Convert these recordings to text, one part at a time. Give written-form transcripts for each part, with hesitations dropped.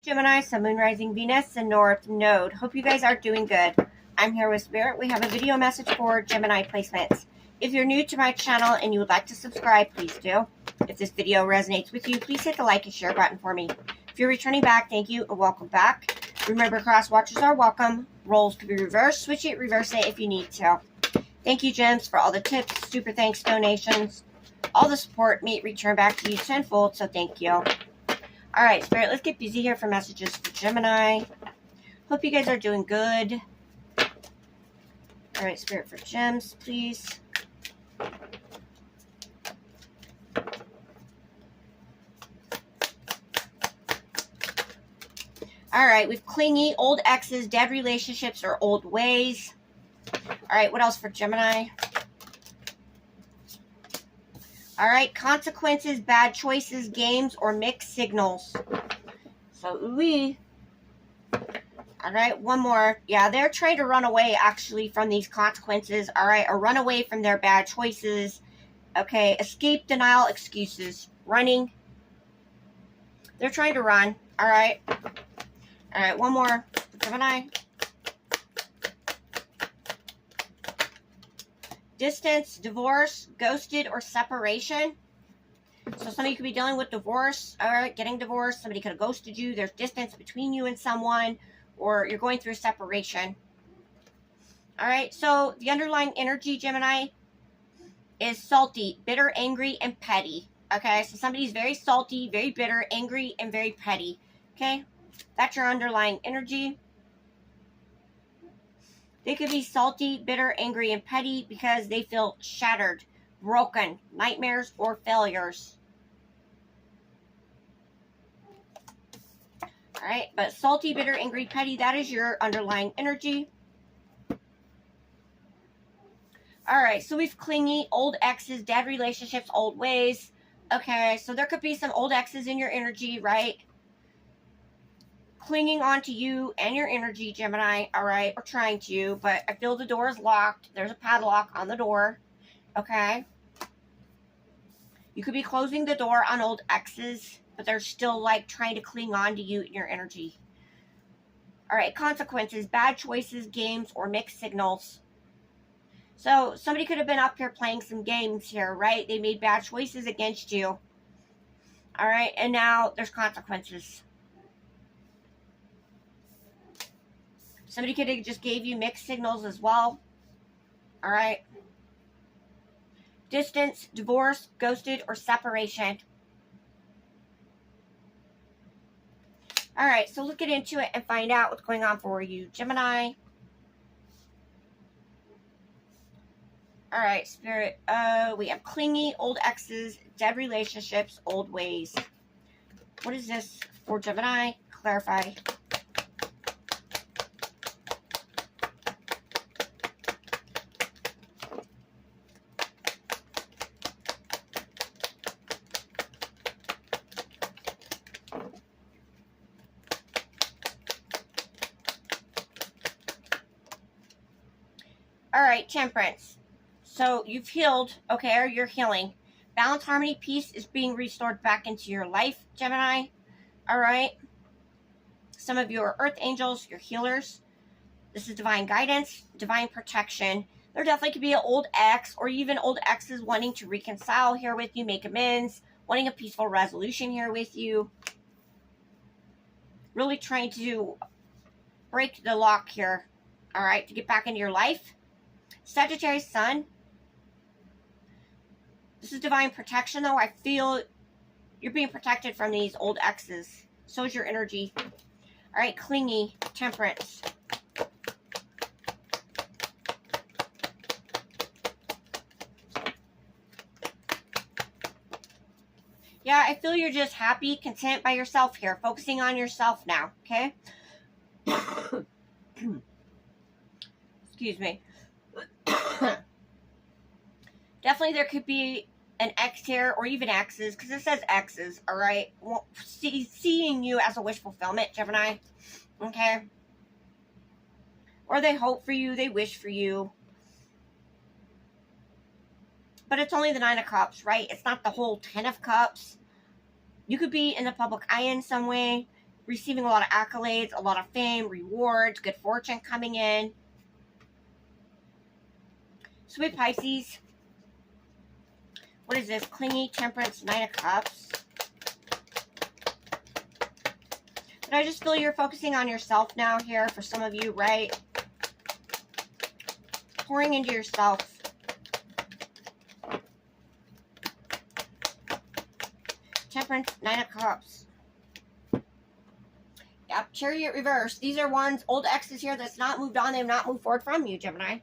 Gemini, Sun, Moon, Rising, Venus, and North Node. Hope you guys are doing good. I'm here with Spirit. We have a video message for Gemini placements. If you're new to my channel and you would like to subscribe, please do. If this video resonates with you, please hit the like and share button for me. If you're returning back, thank you and welcome back. Remember, cross watchers are welcome. Roles can be reversed. Switch it, reverse it if you need to. Thank you, Gems, for all the tips, super thanks, donations, all the support. May it return back to you tenfold, so thank you. All right, Spirit, let's get busy here for messages for Gemini. Hope you guys are doing good. All right, Spirit, for Gems, please. All right, we've clingy, old exes, dead relationships, or old ways. All right, what else for Gemini? All right, consequences, bad choices, games, or mixed signals. So, ooh. All right, one more. Yeah, they're trying to run away, actually, from these consequences. All right, or run away from their bad choices. Okay, escape, denial, excuses. Running. They're trying to run. All right. All right, one more for Gemini. Distance, divorce, ghosted, or separation. So somebody could be dealing with divorce, all right, getting divorced. Somebody could have ghosted you. There's distance between you and someone, or you're going through a separation. All right, so the underlying energy, Gemini, is salty, bitter, angry, and petty. Okay, so somebody's very salty, very bitter, angry, and very petty. Okay, that's your underlying energy. They could be salty, bitter, angry, and petty because they feel shattered, broken, nightmares, or failures. All right, but salty, bitter, angry, petty, that is your underlying energy. All right, so we've clingy, old exes, dead relationships, old ways. Okay, so there could be some old exes in your energy, right? Clinging on to you and your energy, Gemini, all right, or trying to, but I feel the door is locked. There's a padlock on the door, okay? You could be closing the door on old exes, but they're still, like, trying to cling on to you and your energy. All right, consequences, bad choices, games, or mixed signals. So somebody could have been up here playing some games here, right? They made bad choices against you. All right, and now there's consequences. Somebody could have just gave you mixed signals as well. All right. Distance, divorce, ghosted, or separation. All right, so let's get into it and find out what's going on for you, Gemini. All right, Spirit. We have clingy, old exes, dead relationships, old ways. What is this for Gemini? Clarify. All right, Temperance. So you've healed, okay, or you're healing. Balance, harmony, peace is being restored back into your life, Gemini. All right. Some of you are earth angels, you're healers. This is divine guidance, divine protection. There definitely could be an old ex or even old exes wanting to reconcile here with you, make amends, wanting a peaceful resolution here with you. Really trying to break the lock here, all right, to get back into your life. Sagittarius Sun. This is divine protection, though. I feel you're being protected from these old exes. So is your energy. All right, clingy, Temperance. Yeah, I feel you're just happy, content by yourself here. Focusing on yourself now, okay? Excuse me. Definitely there could be an ex here, or even exes, because it says exes, all right? Well, seeing you as a wish fulfillment, Gemini, okay? Or they hope for you, they wish for you. But it's only the 9 of Cups, right? It's not the whole 10 of Cups. You could be in the public eye in some way. receiving a lot of accolades, a lot of fame, rewards, good fortune coming in. Sweet Pisces. What is this? Clingy, Temperance, Nine of Cups. But I just feel you're focusing on yourself now here for some of you, right? Pouring into yourself. Temperance, Nine of Cups. Yep, Chariot reverse. These are ones, old exes here that's not moved on. They've not moved forward from you, Gemini.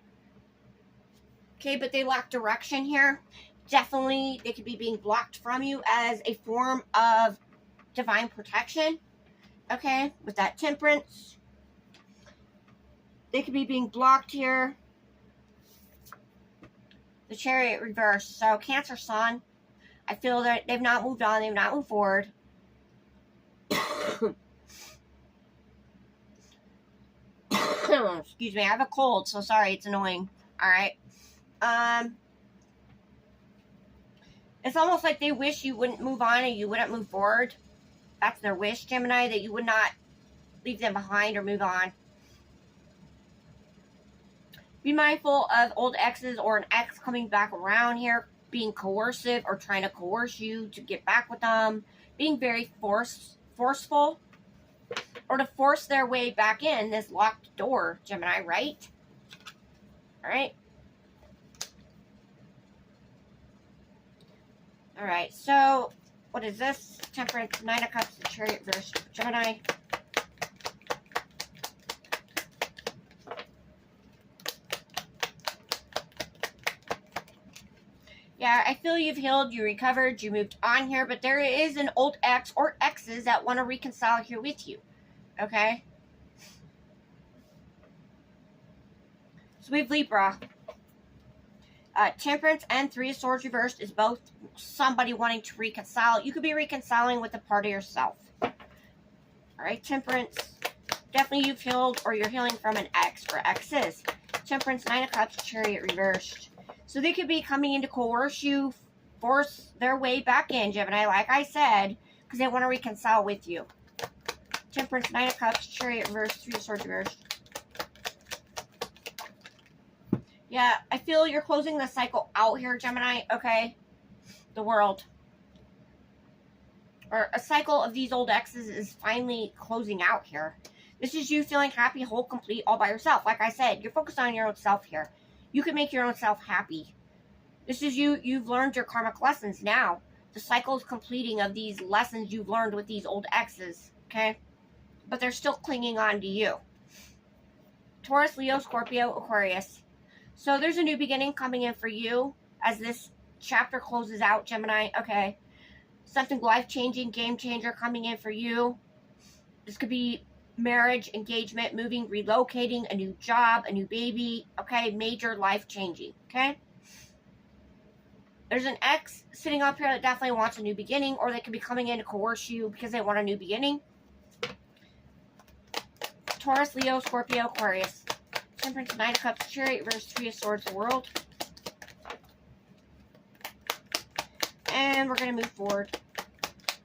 Okay, but they lack direction here. Definitely, they could be being blocked from you as a form of divine protection. Okay, with that Temperance. They could be being blocked here. The Chariot reverse. So, Cancer Sun. I feel that they've not moved on. They've not moved forward. Excuse me. I have a cold, so sorry. It's annoying. All right. It's almost like they wish you wouldn't move on and you wouldn't move forward. That's their wish, Gemini, that you would not leave them behind or move on. Be mindful of old exes or an ex coming back around here, being coercive or trying to coerce you to get back with them, being very forceful, or to force their way back in this locked door, Gemini, right? All right. All right, so what is this? Temperance, Nine of Cups, the Chariot verse, Gemini. Yeah, I feel you've healed, you recovered, you moved on here, but there is an old ex or exes that want to reconcile here with you, okay? So we have Libra. Temperance and Three of Swords reversed is both somebody wanting to reconcile. You could be reconciling with a part of yourself. All right, Temperance. Definitely you've healed or you're healing from an ex or exes. Temperance, Nine of Cups, Chariot reversed. So they could be coming in to coerce you, force their way back in, Gemini, like I said, because they want to reconcile with you. Temperance, Nine of Cups, Chariot reversed, Three of Swords reversed. Yeah, I feel you're closing the cycle out here, Gemini, okay? The World. Or a cycle of these old exes is finally closing out here. This is you feeling happy, whole, complete, all by yourself. Like I said, you're focused on your own self here. You can make your own self happy. This is you. You've learned your karmic lessons now. The cycle is completing of these lessons you've learned with these old exes, okay? But they're still clinging on to you. Taurus, Leo, Scorpio, Aquarius. So there's a new beginning coming in for you as this chapter closes out, Gemini. Okay. Something life-changing, game-changer coming in for you. This could be marriage, engagement, moving, relocating, a new job, a new baby. Okay. Major life-changing. Okay. There's an ex sitting up here that definitely wants a new beginning, or they could be coming in to coerce you because they want a new beginning. Taurus, Leo, Scorpio, Aquarius. Temperance, Nine of Cups, Chariot, reverse, Three of Swords, the World. And we're going to move forward.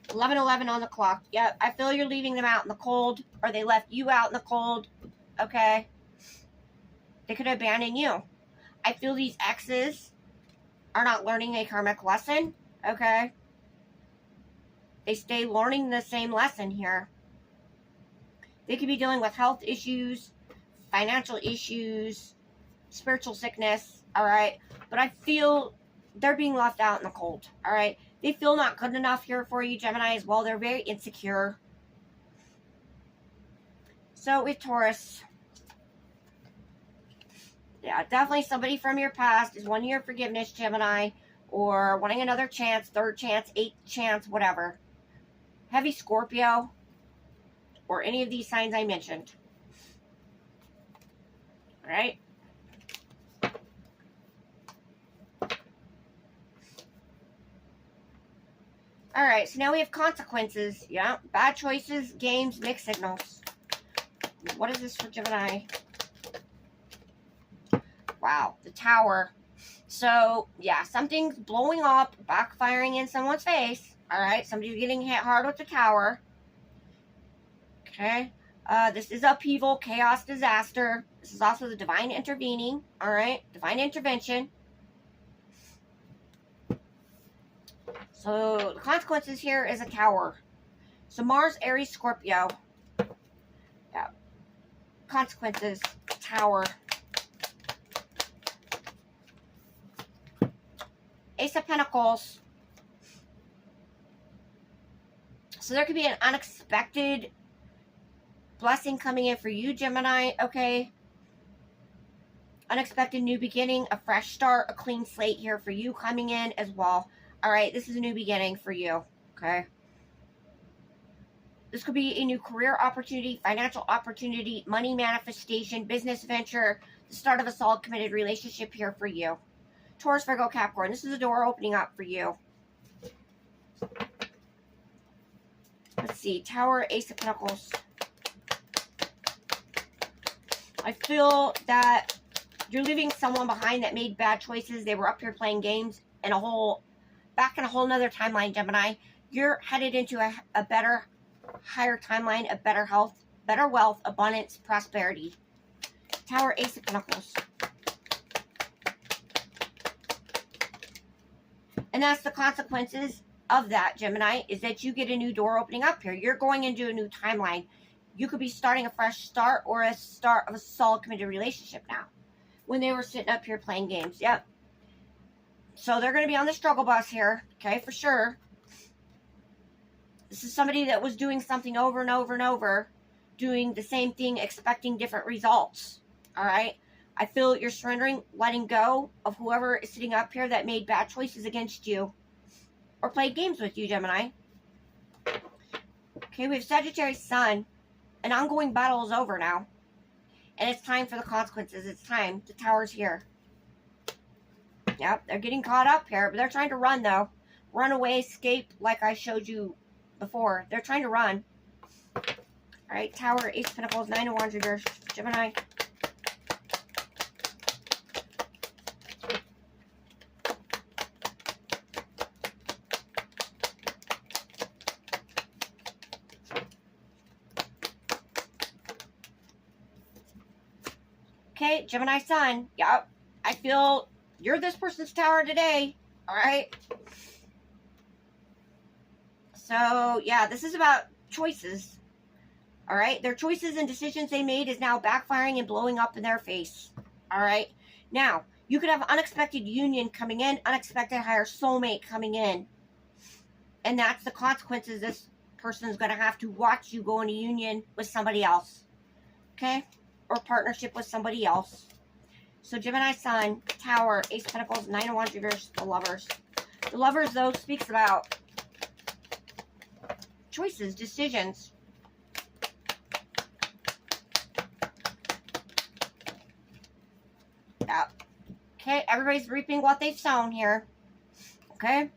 11:11 on the clock. Yep, I feel you're leaving them out in the cold, or they left you out in the cold. Okay. They could abandon you. I feel these exes are not learning a karmic lesson. Okay. They stay learning the same lesson here. They could be dealing with health issues, financial issues, spiritual sickness, all right? But I feel they're being left out in the cold, all right? They feel not good enough here for you, Gemini, as well. They're very insecure. So with Taurus, yeah, definitely somebody from your past is wanting your forgiveness, Gemini, or wanting another chance, third chance, eighth chance, whatever. Heavy Scorpio, or any of these signs I mentioned. All right. All right, so now we have consequences. Yeah, bad choices, games, mixed signals. What is this for Gemini? Wow, the Tower. So, yeah, something's blowing up, backfiring, backfiring in someone's face. All right, somebody's getting hit hard with the tower. Okay. This is upheaval, chaos, disaster. This is also the divine intervening. All right. Divine intervention. So the consequences here is a Tower. So Mars, Aries, Scorpio. Yeah. Consequences, Tower. Ace of Pentacles. So there could be an unexpected blessing coming in for you, Gemini, okay? Unexpected new beginning, a fresh start, a clean slate here for you coming in as well. All right, this is a new beginning for you, okay? This could be a new career opportunity, financial opportunity, money manifestation, business venture, the start of a solid committed relationship here for you. Taurus, Virgo, Capricorn, this is a door opening up for you. Let's see, Tower, Ace of Pentacles. I feel that you're leaving someone behind that made bad choices. They were up here playing games in back in a whole nother timeline, Gemini. You're headed into a better, higher timeline, a better health, better wealth, abundance, prosperity. Tower, Ace of Pentacles. And that's the consequences of that, Gemini, is that you get a new door opening up here. You're going into a new timeline. You could be starting a fresh start or a start of a solid committed relationship now. When they were sitting up here playing games. Yep. So they're going to be on the struggle bus here. Okay, for sure. This is somebody that was doing something over and over and over. Doing the same thing, expecting different results. All right. I feel you're surrendering, letting go of whoever is sitting up here that made bad choices against you. Or played games with you, Gemini. Okay, we have Sagittarius Sun. An ongoing battle is over now. And it's time for the consequences. It's time. The Tower's here. Yep, they're getting caught up here. But they're trying to run, though. Run away, escape, like I showed you before. They're trying to run. Alright, Tower, Ace of Pentacles, Nine of Wands reverse. Gemini. Okay, Gemini Sun. Yep. I feel you're this person's Tower today. Alright. So, yeah, this is about choices. Alright. Their choices and decisions they made is now backfiring and blowing up in their face. Alright. Now, you could have unexpected union coming in. Unexpected higher soulmate coming in. And that's the consequences. This person's going to have to watch you go into union with somebody else. Okay? Or partnership with somebody else. So Gemini Sun, Tower, Ace of Pentacles, Nine of Wands reverse, the Lovers. The Lovers, though, speaks about choices, decisions. Yeah. Okay, everybody's reaping what they've sown here. Okay?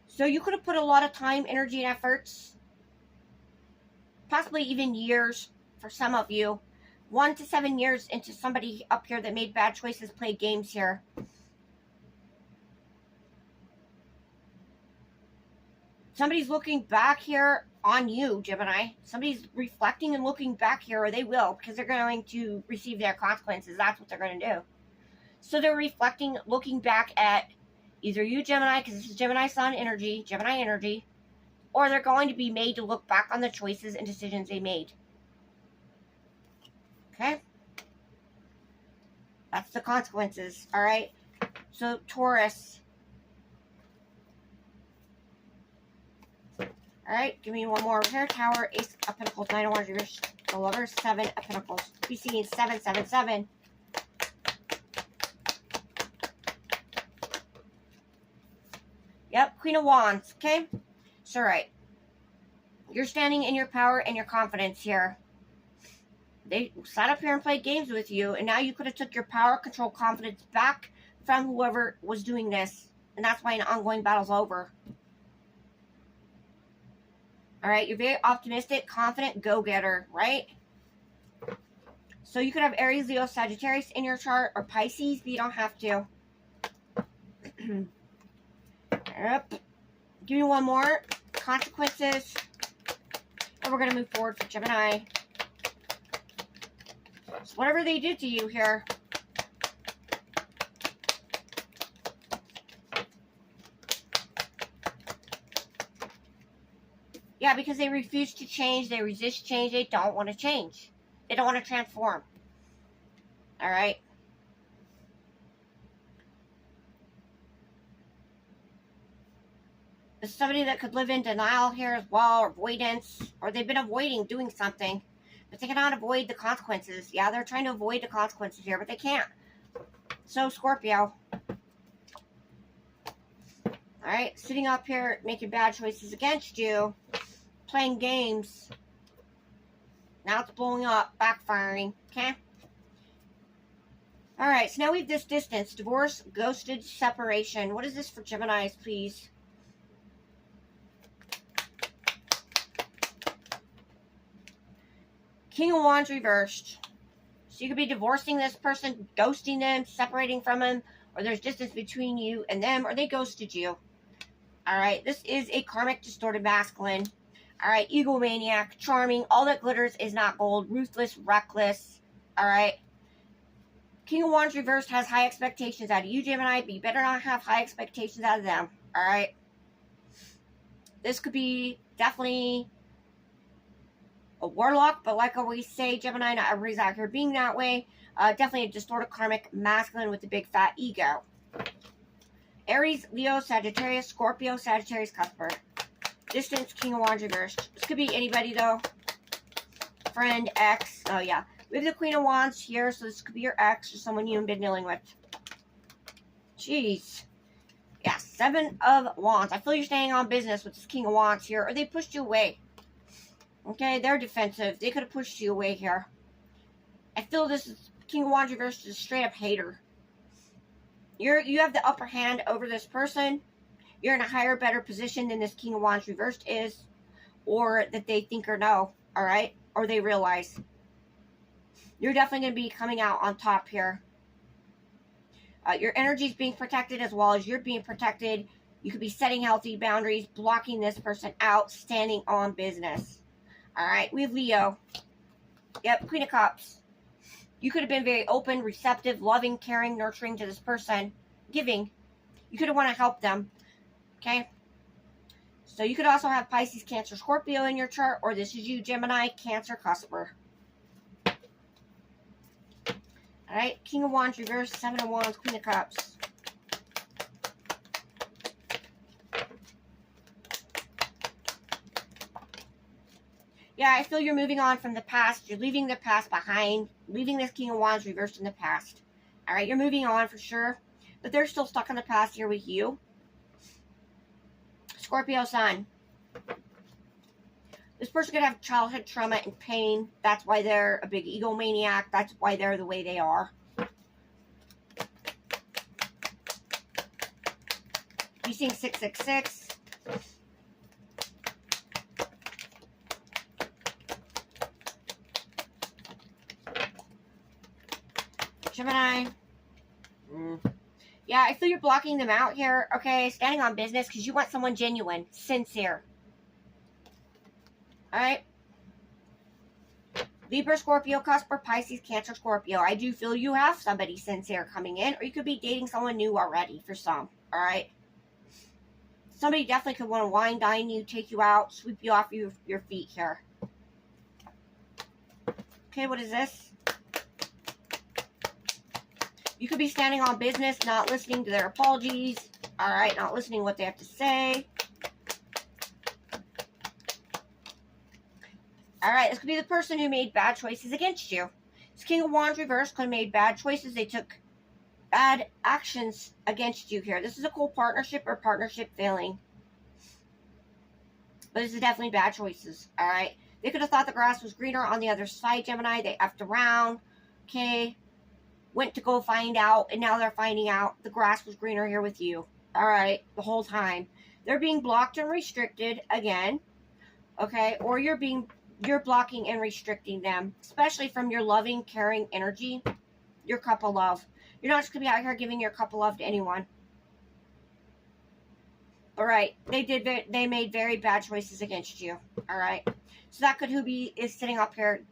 So you could have put a lot of time, energy, and efforts, possibly even years, for some of you, 1 to 7 years into somebody up here that made bad choices, played games here. Somebody's looking back here on you, Gemini. Somebody's reflecting and looking back here, or they will, because they're going to receive their consequences. That's what they're going to do. So they're reflecting, looking back at either you, Gemini, because this is Gemini Sun energy, Gemini energy, or they're going to be made to look back on the choices and decisions they made. Okay? That's the consequences, alright? So, Taurus. Alright, give me one more here. Tower, Ace of Pentacles, Nine of Wands reverse, the Lovers, Seven of Pentacles. Be seeing 777. Yep, Queen of Wands, okay? So, right. You're standing in your power and your confidence here. They sat up here and played games with you, and now you could have took your power, control, confidence back from whoever was doing this. And that's why an ongoing battle's over. Alright, you're very optimistic, confident, go-getter, right? So you could have Aries, Leo, Sagittarius in your chart, or Pisces, but you don't have to. Yep. Give me one more. Consequences. So we're going to move forward for Gemini. So whatever they did to you here, yeah, because they refuse to change, they resist change, they don't want to change. They don't want to transform. All right. There's somebody that could live in denial here as well, or avoidance, or they've been avoiding doing something, but they cannot avoid the consequences. Yeah, they're trying to avoid the consequences here, but they can't. So, Scorpio. All right, sitting up here, making bad choices against you, playing games. Now it's blowing up, backfiring, okay? All right, so now we have this distance, divorce, ghosted, separation. What is this for Geminis, please? King of Wands reversed. So you could be divorcing this person, ghosting them, separating from them, or there's distance between you and them, or they ghosted you. All right, this is a karmic distorted masculine. All right, egomaniac, charming, all that glitters is not gold, ruthless, reckless. All right. King of Wands reversed has high expectations out of you, Gemini, but you better not have high expectations out of them. All right. This could be definitely a warlock, but like I always say, Gemini, not everybody's out here being that way. Definitely a distorted karmic masculine with a big fat ego. Aries, Leo, Sagittarius, Scorpio, Sagittarius, Cuthbert. Distance, King of Wands reversed. This could be anybody though. Friend, ex. Oh yeah. We have the Queen of Wands here, so this could be your ex or someone you've been dealing with. Jeez. Yeah, 7 of Wands. I feel you're staying on business with this King of Wands here, or they pushed you away. Okay, they're defensive. They could have pushed you away here. I feel this is King of Wands reversed is a straight up hater. You have the upper hand over this person. You're in a higher, better position than this King of Wands reversed is, or that they think or know, all right? Or they realize. You're definitely going to be coming out on top here. Your energy is being protected as well as you're being protected. You could be setting healthy boundaries, blocking this person out, standing on business. All right, we have Leo. Yep, Queen of Cups. You could have been very open, receptive, loving, caring, nurturing to this person, giving. You could have want to help them, okay? So you could also have Pisces, Cancer, Scorpio in your chart, or this is you, Gemini, Cancer, Cuthbert. All right, King of Wands reversed, 7 of Wands, Queen of Cups. Yeah, I feel you're moving on from the past. You're leaving the past behind, leaving this King of Wands reversed in the past. All right, you're moving on for sure, but they're still stuck in the past here with you. Scorpio Sun. This person could have childhood trauma and pain. That's why they're a big egomaniac. That's why they're the way they are. You seeing 666. Gemini. Yeah, I feel you're blocking them out here. Okay, standing on business because you want someone genuine, sincere. All right. Libra, Scorpio, Cuthbert, Pisces, Cancer, Scorpio. I do feel you have somebody sincere coming in, or you could be dating someone new already for some. All right. Somebody definitely could want to wine dine you, take you out, sweep you off your feet here. Okay, what is this? You could be standing on business, not listening to their apologies. All right, not listening to what they have to say. All right, this could be the person who made bad choices against you. This King of Wands reversed could have made bad choices. They took bad actions against you here. This is a cool partnership or partnership failing. But this is definitely bad choices, all right? They could have thought the grass was greener on the other side, Gemini. They effed around, okay? Went to go find out, and now they're finding out the grass was greener here with you. All right, the whole time. They're being blocked and restricted again, okay? Or you're blocking and restricting them, especially from your loving, caring energy, your cup of love. You're not just going to be out here giving your cup of love to anyone. All right, they made very bad choices against you. All right. So that could who is sitting up here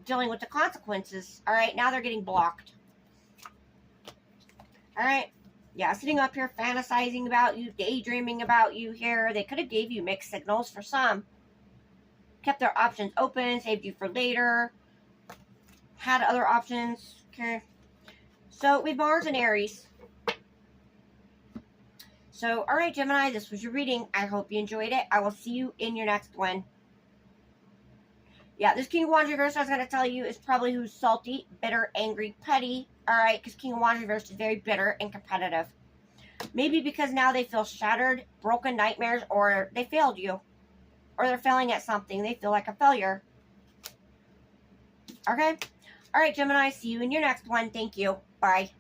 dealing with the consequences. All right, now they're getting blocked. All right, yeah, sitting up here fantasizing about you, daydreaming about you here. They could have gave you mixed signals for some. Kept their options open, saved you for later. Had other options. Okay. So with Mars and Aries. So, all right, Gemini, this was your reading. I hope you enjoyed it. I will see you in your next one. Yeah, this King of Wands reverse I was going to tell you is probably who's salty, bitter, angry, petty. All right, because King of Wands reverse is very bitter and competitive. Maybe because now they feel shattered, broken nightmares, or they failed you. Or they're failing at something. They feel like a failure. Okay? All right, Gemini, see you in your next one. Thank you. Bye.